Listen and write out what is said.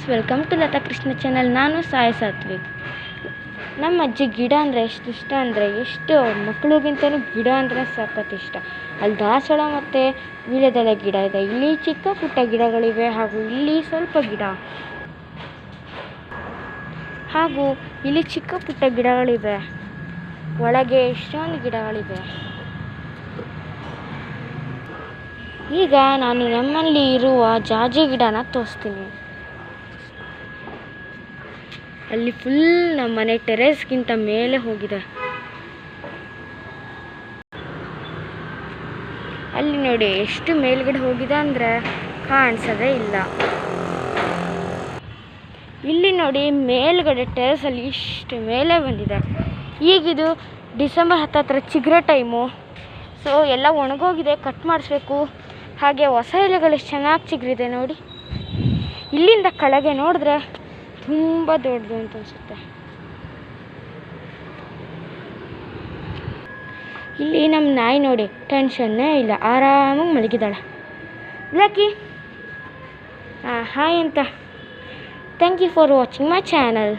Friends, welcome to Lata Krishna channel. ನಾನು ಸಾಯಿ ಸಾತ್ವಿಕ್. ನಮ್ಮ ಅಜ್ಜಿ ಗಿಡ ಅಂದರೆ ಎಷ್ಟು ಇಷ್ಟ ಅಂದರೆ, ಎಷ್ಟು ಮಕ್ಕಳಿಗಿಂತಲೂ ಗಿಡ ಅಂದರೆ ಸಖತ್ ಇಷ್ಟ. ಅಲ್ಲಿ ದಾಸವಾಳ ಮತ್ತು ವೀಳ್ಯದೆಲೆ ಗಿಡ ಇದೆ, ಇಲ್ಲಿ ಚಿಕ್ಕ ಪುಟ್ಟ ಗಿಡಗಳಿವೆ, ಹಾಗೂ ಇಲ್ಲಿ ಸ್ವಲ್ಪ ಗಿಡ, ಹಾಗೂ ಇಲ್ಲಿ ಚಿಕ್ಕ ಪುಟ್ಟ ಗಿಡಗಳಿವೆ. ಒಳಗೆ ಎಷ್ಟೊಂದು ಗಿಡಗಳಿವೆ. ಈಗ ನಾನು ನಮ್ಮಲ್ಲಿ ಇರುವ ಜಾಜಿ ಗಿಡನ ತೋರಿಸ್ತೀನಿ. ಅಲ್ಲಿ ಫುಲ್ ನಮ್ಮ ಮನೆ ಟೆರೇಸ್ಗಿಂತ ಮೇಲೆ ಹೋಗಿದೆ. ಅಲ್ಲಿ ನೋಡಿ ಎಷ್ಟು ಮೇಲ್ಗಡೆ ಹೋಗಿದೆ ಅಂದರೆ ಕಾಣಿಸೋದೇ ಇಲ್ಲ. ಇಲ್ಲಿ ನೋಡಿ ಮೇಲ್ಗಡೆ ಟೆರೇಸಲ್ಲಿ ಇಷ್ಟು ಮೇಲೆ ಬಂದಿದೆ. ಈಗಿದು ಡಿಸೆಂಬರ್ ಹತ್ತತ್ರ ಚಿಗುರೋ ಟೈಮು. ಸೊ ಎಲ್ಲ ಒಣಗೋಗಿದೆ, ಕಟ್ ಮಾಡಿಸ್ಬೇಕು. ಹಾಗೆ ಹೊಸ ಎಲೆಗಳು ಎಷ್ಟು ಚೆನ್ನಾಗಿ ಚಿಗುರಿದೆ ನೋಡಿ. ಇಲ್ಲಿಂದ ಕೆಳಗೆ ನೋಡಿದ್ರೆ ತುಂಬ ದೊಡ್ಡದು ಅಂತ ಅನಿಸುತ್ತೆ. ಇಲ್ಲಿ ನಮ್ಮ ನಾಯಿ ನೋಡಿ ಟೆನ್ಷನ್ನೇ ಇಲ್ಲ, ಆರಾಮಾಗಿ ಮಲಗಿದ್ದಾಳೆ. ಲಕ್ಕಿ ಹಾಯ್ ಅಂತ. Thank you for watching my channel.